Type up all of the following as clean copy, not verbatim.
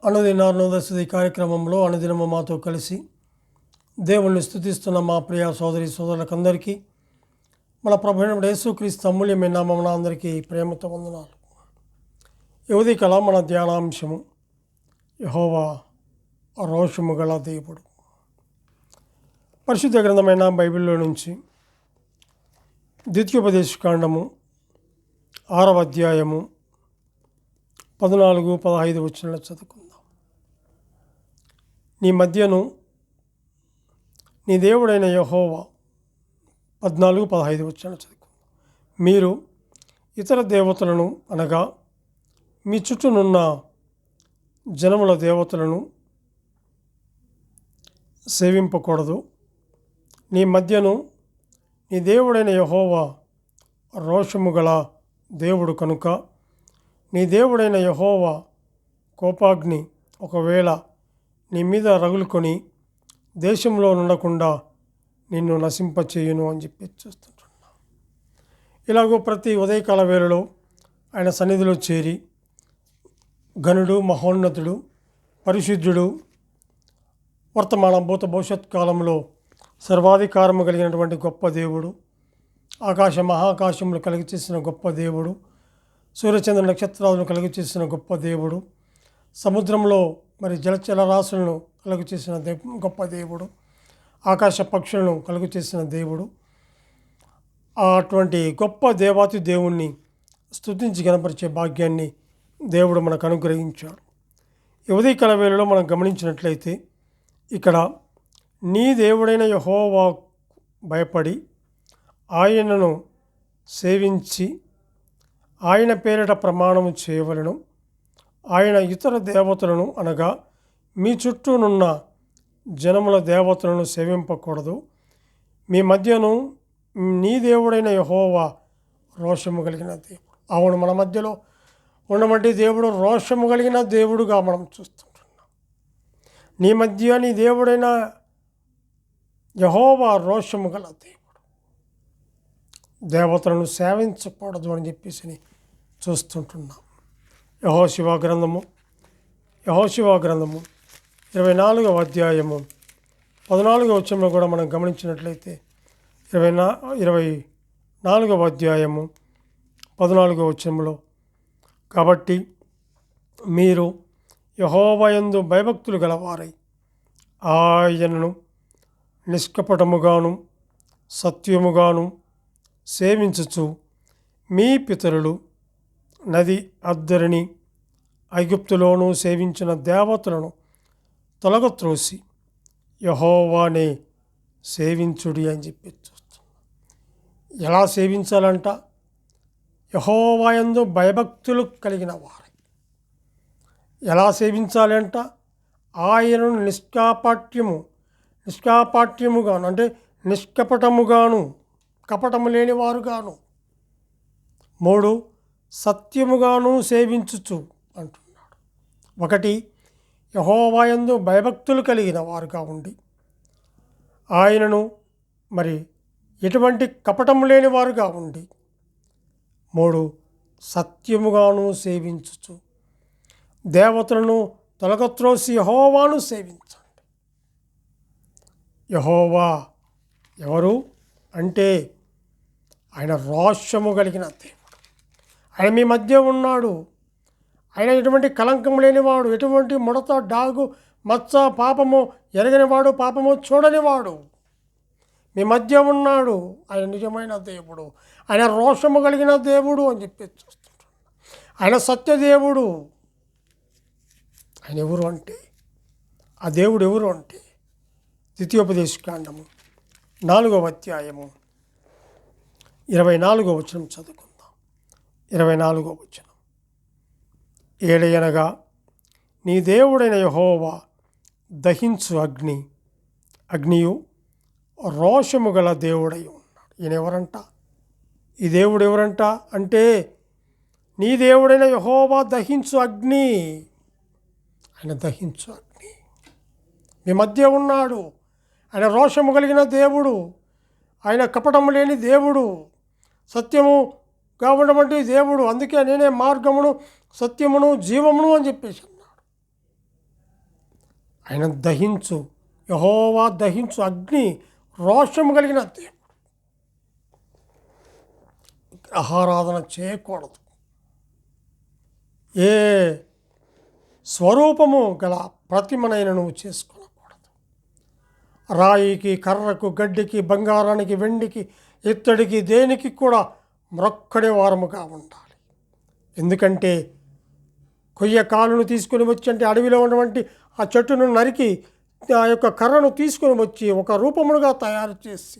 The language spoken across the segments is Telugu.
అనుదిన కార్యక్రమంలో అనుదినము మాతో కలిసి దేవుణ్ణి స్తుతిస్తున్న మా ప్రియ సోదరి సోదరులకందరికీ మన ప్రభువైన యేసుక్రీస్తు అమూల్యమైన నామమున అందరికీ ప్రేమతో వందనాలు. ఈ ఉదయకాల మన ధ్యానాంశము యెహోవా రోషము గల దేవుడు. పరిశుద్ధ గ్రంథమైన బైబిల్లో నుంచి ద్వితీయోపదేశకాండము 6వ అధ్యాయము 14-15 వచనాలు చదువుకుందాం. నీ మధ్యను నీ దేవుడైన యెహోవా 14-15 వచనాలు చదువుకుందాం. మీరు ఇతర దేవతలను అనగా మీ చుట్టూనున్న జనముల దేవతలను సేవింపకూడదు. నీ మధ్యను నీ దేవుడైన యెహోవా రోషము గల దేవుడు కనుక నీ దేవుడైన యెహోవా కోపాగ్ని ఒకవేళ నీ మీద రగులుకొని దేశంలో ఉండకుండా నిన్ను నశింపచేయును అని చెప్పి చూస్తుంటున్నా. ఇలాగూ ప్రతి ఉదయకాల వేళలో ఆయన సన్నిధిలో చేరి ఘనుడు, మహోన్నతుడు, పరిశుద్ధుడు, వర్తమాన భూత భవిష్యత్ కాలంలో సర్వాధికారము కలిగినటువంటి గొప్ప దేవుడు, ఆకాశ మహాకాశములు కలిగి చేసిన గొప్ప దేవుడు, సూర్యచంద్ర నక్షత్రాలను కలుగు చేసిన గొప్ప దేవుడు, సముద్రంలో మరి జలచలరాశులను కలుగు చేసిన గొప్ప దేవుడు, ఆకాశ పక్షులను కలుగు చేసిన దేవుడు, అటువంటి గొప్ప దేవాతి దేవుణ్ణి స్తుతించి గణపరిచే భాగ్యాన్ని దేవుడు మనకు అనుగ్రహించాడు. ఈ ఉదయకాల వేళలో మనం గమనించినట్లయితే ఇక్కడ నీ దేవుడైన యెహోవా భయపడి ఆయనను సేవించి ఆయన పేరిట ప్రమాణము చేయవలెను. ఆయన ఇతర దేవతలను అనగా మీ చుట్టూనున్న జనముల దేవతలను సేవింపకూడదు. మీ మధ్యను నీ దేవుడైన యెహోవా రోషము కలిగిన దేవుడు. అవును, మన మధ్యలో ఉన్నటువంటి దేవుడు రోషము కలిగిన దేవుడుగా మనం చూస్తుంటున్నాం. నీ మధ్య నీ దేవుడైన యెహోవా రోషము గల దేవుడు. దేవతలను సేవించకూడదు అని చెప్పేసి చూస్తుంటున్నాం. యెహోషువ గ్రంథము 24వ అధ్యాయము 14వ వచనంలో కూడా మనం గమనించినట్లయితే 24వ అధ్యాయము 14వ వచనంలో, కాబట్టి మీరు యెహోవా యందు భయభక్తులు గలవారై ఆయనను నిష్కపటముగాను సత్యముగాను సేవించుచు మీ పితరులు నది అద్దరిని ఐగుప్తులోనూ సేవించిన దేవతలను తొలగత్రోసి యెహోవానే సేవించుడి అని చెప్పి చూస్తున్నాం. ఎలా సేవించాలంట? యెహోవా యందు భయభక్తులు కలిగిన వారు. ఎలా సేవించాలంట? ఆయనను నిష్కాపాట్యముగాను అంటే నిష్కపటముగాను, కపటము లేని వారుగాను, 3 సత్యముగాను సేవించుచు అంటున్నాడు. 1 యెహోవా యందు భయభక్తులు కలిగిన వారుగా ఉండి ఆయనను మరి ఎటువంటి కపటము లేని వారుగా ఉండి 3 సత్యముగాను సేవించుచు దేవతలను తొలగత్రోసి యెహోవాను సేవించండి. యెహోవా ఎవరు అంటే ఆయన రోషము కలిగిన దేవుడు. ఆయన మీ మధ్య ఉన్నాడు. ఆయన ఎటువంటి కలంకం లేనివాడు, ఎటువంటి ముడత, డాగు, మచ్చ, పాపము ఎరగనివాడు, పాపము చూడనివాడు. మీ మధ్య ఉన్నాడు. ఆయన నిజమైన దేవుడు. ఆయన రోషము కలిగిన దేవుడు అని చెప్పి చూస్తుంటాడు. ఆయన సత్యదేవుడు. ఆయన ఎవరు అంటే, ఆ దేవుడు ఎవరు అంటే ద్వితీయోపదేశకాండము 4వ అధ్యాయము 24వ వచనం చదువుకుందాం. 24వ వచనం, ఏలయనగా నీ దేవుడైన యెహోవా దహించు అగ్నియు రోషము గల దేవుడై ఉన్నాడు. ఈయన ఎవరంట? ఈ దేవుడు ఎవరంట అంటే నీ దేవుడైన యెహోవా దహించు అగ్ని. ఆయన దహించు అగ్ని మీ మధ్య ఉన్నాడు. ఆయన రోషము కలిగిన దేవుడు. ఆయన కపటము లేని దేవుడు, సత్యముగా ఉన్నటువంటి దేవుడు. అందుకే నేనే మార్గమును, సత్యమును, జీవమును అని చెప్పేసి అన్నాడు. ఆయన దహించు, యెహోవా దహించు అగ్ని, రోషము కలిగిన దేవుడు. ఆరాధన చేయకూడదు. ఏ స్వరూపము గల ప్రతిమనైన నువ్వు చేసుకోకూడదు. రాయికి, కర్రకు, గడ్డికి, బంగారానికి, వెండికి, ఇత్తడికి, దేనికి కూడా మ్రొక్కడే వారముగా ఉండాలి. ఎందుకంటే కొయ్య కాలును తీసుకొని వచ్చి, అంటే అడవిలో ఉన్నటువంటి ఆ చెట్టును నరికి ఆ యొక్క కర్రను తీసుకొని వచ్చి ఒక రూపములుగా తయారు చేసి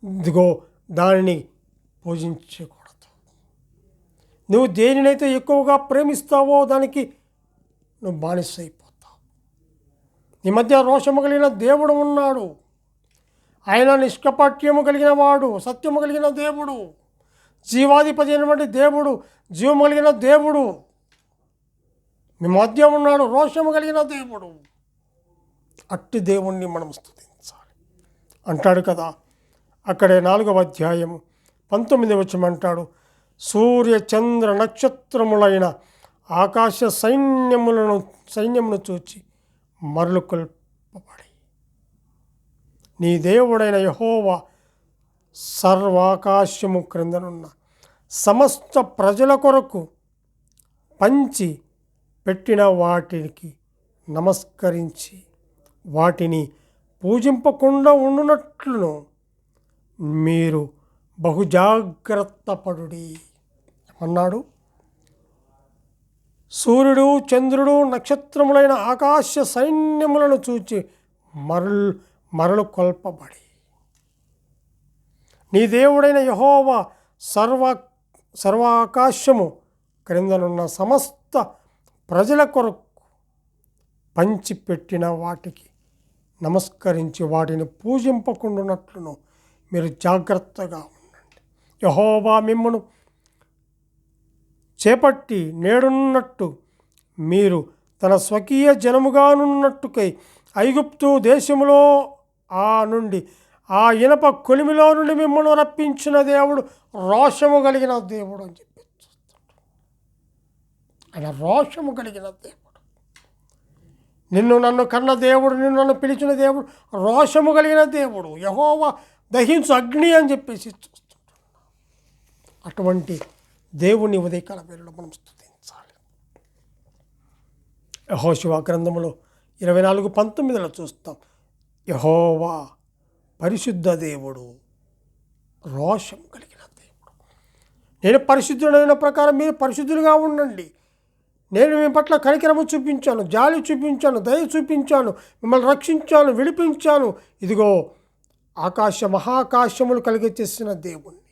ఇదిగో దానిని పూజించకూడదు. నువ్వు దేనినైతే ఎక్కువగా ప్రేమిస్తావో దానికి నువ్వు బానిస అయిపోతావు. ఈ మధ్య రోషము కలిగిన దేవుడు ఉన్నాడు. ఆయన నిష్కపట్యము కలిగిన వాడు, సత్యము కలిగిన దేవుడు, జీవాధిపతి అయినటువంటి దేవుడు, జీవము కలిగిన దేవుడు మీ మధ్య ఉన్నాడు. రోషము కలిగిన దేవుడు. అట్టి దేవుణ్ణి మనం స్తుతించాలి. అంటాడు కదా అక్కడే 4వ అధ్యాయము 19వ వచనం అంటాడు, సూర్య చంద్ర నక్షత్రములైన ఆకాశ సైన్యమును చూచి మరలు కొల్పబడి నీ దేవుడైన యెహోవా సర్వాకాశము క్రిందనున్న సమస్త ప్రజల కొరకు పంచి పెట్టిన వాటికి నమస్కరించి వాటిని పూజింపకుండా ఉండునట్లును మీరు బహుజాగ్రత్త పడుడి అన్నాడు. సూర్యుడు, చంద్రుడు, నక్షత్రములైన ఆకాశ సైన్యములను చూచి మరలు కొల్పబడి నీ దేవుడైన యెహోవా సర్వాకాశము క్రిందనున్న సమస్త ప్రజల కొరకు పంచిపెట్టిన వాటికి నమస్కరించి వాటిని పూజింపకుండానట్లును మీరు జాగ్రత్తగా ఉండండి. యెహోవా మిమ్మును చేపట్టి నేడున్నట్టు మీరు తన స్వకీయ జనముగానున్నట్టుకై ఐగుప్తు దేశములో నుండి ఆ ఇనప కొలిమిలో నుండి మిమ్మల్ని రప్పించిన దేవుడు రోషము కలిగిన దేవుడు అని చెప్పి ఆయన రోషము కలిగిన దేవుడు. నిన్ను నన్ను కన్న దేవుడు, నిన్ను నన్ను పిలిచిన దేవుడు రోషము కలిగిన దేవుడు. యెహోవా దహించు అగ్ని అని చెప్పేసి చూస్తున్నాడు. అటువంటి దేవుని ఉదయకాల వేళలో మనం స్తుతించాలి. యెహోషువ గ్రంథములో 24:19 చూస్తాం, యెహోవా పరిశుద్ధ దేవుడు, రోషం కలిగిన దేవుడు. నేను పరిశుద్ధుడైన ప్రకారం మీరు పరిశుద్ధులుగా ఉండండి. నేను మీ పట్ల కనికరము చూపించాను, జాలి చూపించాను, దయ చూపించాను, మిమ్మల్ని రక్షించాను, విడిపించాను. ఇదిగో మహాకాశములు కలిగచేసిన దేవుణ్ణి,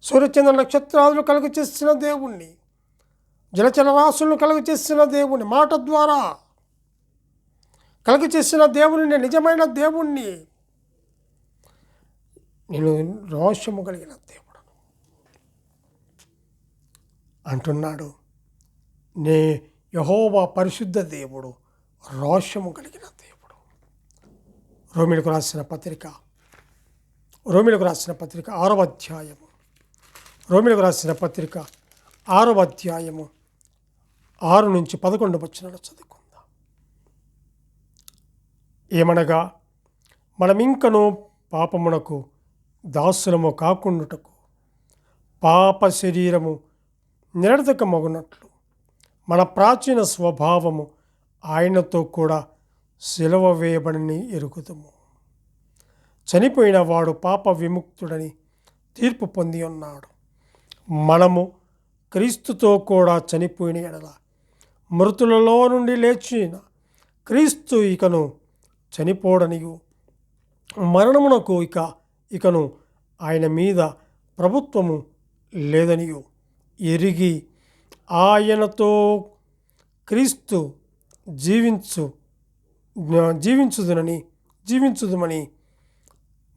సూర్యచంద్ర నక్షత్రాలు కలుగచేసిన దేవుణ్ణి, జలచర రాశులను కలుగచేసిన దేవుణ్ణి, మాట ద్వారా కలుగచేసిన దేవుని, నిజమైన దేవుణ్ణి, నేను రోషము కలిగిన దేవుడు అంటున్నాడు. యెహోవా పరిశుద్ధ దేవుడు, రోషము కలిగిన దేవుడు. రోమీయులకు రాసిన పత్రిక 6వ అధ్యాయము, రోమీయులకు రాసిన పత్రిక 6వ అధ్యాయము 6 నుంచి 11 వచనాలు చదువుకుందాం. ఏమనగా మనమింకను పాపమునకు దాసులము కాకుండుటకు పాప శరీరము నిరర్ధకమగునట్లు మన ప్రాచీన స్వభావము ఆయనతో కూడా సిలువ వేయబడిని ఎరుగుదము. చనిపోయిన వాడు పాప విముక్తుడని తీర్పు పొంది ఉన్నాడు. మనము క్రీస్తుతో కూడా చనిపోయిన ఎడల మృతులలో నుండి లేచిన క్రీస్తు ఇకను చనిపోడనియు, మరణమునకు ఇకను ఆయన మీద ప్రభుత్వము లేదనియు ఎరిగి ఆయనతో క్రీస్తు జీవించుదుమని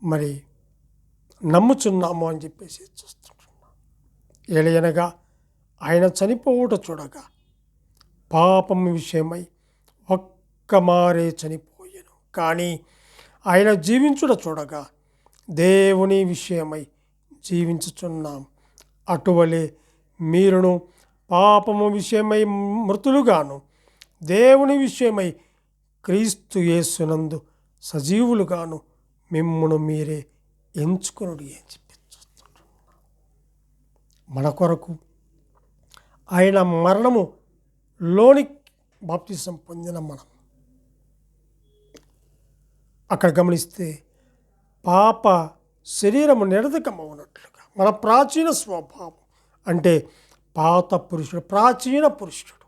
మరి నమ్ముచున్నాము అని చెప్పేసి చూస్తుంటున్నాం. ఏలయనగా ఆయన చనిపోవుట చూడగా పాపము విషయమై ఒక్కమారే చనిపోయెను, కానీ ఆయన జీవించుట చూడగా దేవుని విషయమై జీవించుచున్నాం. అటువలే మీరును పాపము విషయమై మృతులుగాను దేవుని విషయమై క్రీస్తు యేసునందు సజీవులుగాను మిమ్మును మీరే ఎంచుకొనుడి అని చెప్పి చూస్తున్నాడు. మన కొరకు ఆయన మరణములోని బాప్తిసం పొందిన మనం అక్కడ గమనిస్తే పాప శరీరము నిరర్ధకమవునట్లుగా మన ప్రాచీన స్వభావం అంటే పాత పురుషుడు, ప్రాచీన పురుషుడు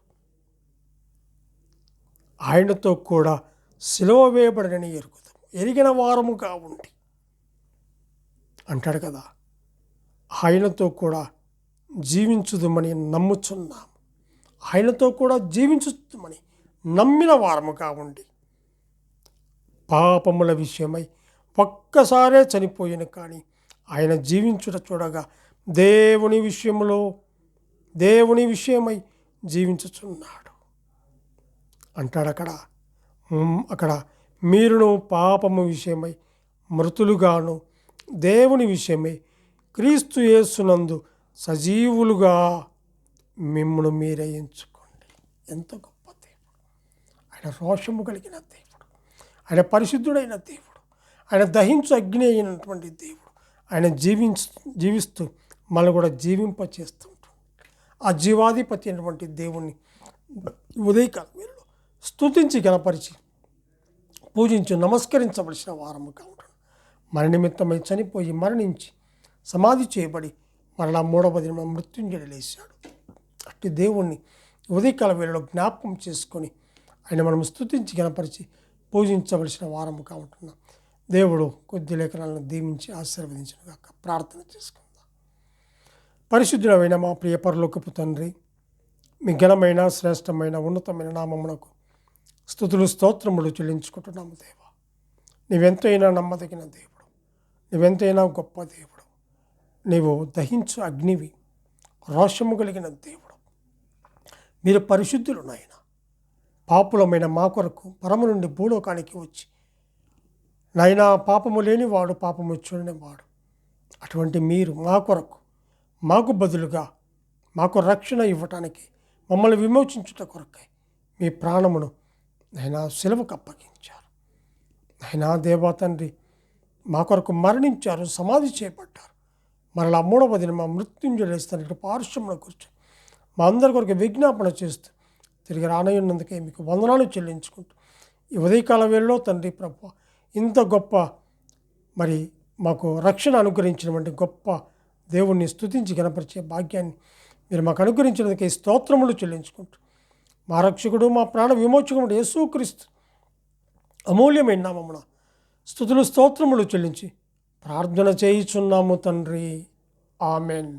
ఆయనతో కూడా సిలువ వేయబడని ఎరిగిన వారముగా ఉండి అంటాడు కదా, ఆయనతో కూడా జీవించుదుమని నమ్ముచున్నాము. ఆయనతో కూడా జీవించుమని నమ్మిన వారముగా ఉండి పాపముల విషయమై ఒక్కసారే చనిపోయిన కానీ ఆయన జీవించుట చూడగా దేవుని విషయమై జీవించుచున్నాడు అంటాడు. అక్కడ మీరును పాపము విషయమై మృతులుగాను దేవుని విషయమై క్రీస్తు యేసునందు సజీవులుగా మిమ్మల్ని మీరే ఎంచుకోండి. ఎంత గొప్ప దేవుడు! ఆయన రోషము కలిగిన దేవుడు, ఆయన పరిశుద్ధుడైన దేవుడు, ఆయన దహించు అగ్ని అయినటువంటి దేవుడు. ఆయన జీవిస్తూ మనల్ని కూడా జీవింపచేస్తుంటాడు. ఆ జీవాధిపతి అయినటువంటి దేవుణ్ణి ఉదయకాల వేళలో స్తుతించి గణపరిచి పూజించి నమస్కరించవలసిన వారముగా ఉంటాడు. మన నిమిత్తమై చనిపోయి మరణించి సమాధి చేయబడి మరలా 3వ దినం మృత్యుంజయుడు లేచాడు. అట్టి దేవుణ్ణి ఉదయకాల వేళలో జ్ఞాపకం చేసుకొని ఆయన మనం స్తుతించి గణపరిచి పూజించవలసిన వారముగా ఉంటున్నాం. దేవుడు కొద్ది లేఖనాలను దీవించి ఆశీర్వదించుగాక. ప్రార్థన చేసుకుందాం. పరిశుద్ధుడమైన మా ప్రియ పరలోకపు తండ్రి, మీ ఘనమైన శ్రేష్టమైన ఉన్నతమైన నామమునకు స్తుతులు స్తోత్రములు చెల్లించుకుంటున్నాము. దేవా, నీవెంతైనా నమ్మదగిన దేవుడు, నీవెంతైనా గొప్ప దేవుడు, నీవు దహించు అగ్నివి, రోషము కలిగిన దేవుడు. మీరు పరిశుద్ధులు నాయన. పాపులమైన మా కొరకు పరము నుండి భూలోకానికి వచ్చి నాయనా పాపము లేనివాడు, పాపము చూడనివాడు అటువంటి మీరు మా కొరకు, మాకు బదులుగా మాకు రక్షణ ఇవ్వటానికి, మమ్మల్ని విమోచించుట కొరకై మీ ప్రాణమును నాయనా సిలువకు అప్పగించారు. నాయనా దేవా తండ్రి, మా కొరకు మరణించారు, సమాధి చేపట్టారు. మరలా 3వ దినం మా మృత్యుంజయుడు లేస్తానట్టు పార్శ్వమున కూర్చొని మా అందరి కొరకు విజ్ఞాపన చేస్తూ తిరిగి రానయ్యున్నందుకే మీకు వందనాలు చెల్లించుకుంటూ ఈ ఉదయకాల వేళలో తండ్రి ప్రభువా, ఇంత గొప్ప మరి మాకు రక్షణ అనుగ్రహించినటువంటి గొప్ప దేవుణ్ణి స్తుతించి గణపరిచే భాగ్యాన్ని మీరు మాకు అనుగ్రహించినందుకే స్తోత్రములు చెల్లించుకుంటూ మా రక్షకుడు, మా ప్రాణ విమోచకుడు యేసుక్రీస్తు అమూల్యమైన నామమున స్తుతులు స్తోత్రములు చెల్లించి ప్రార్థన చేయుచున్నాము తండ్రి. ఆమెన్.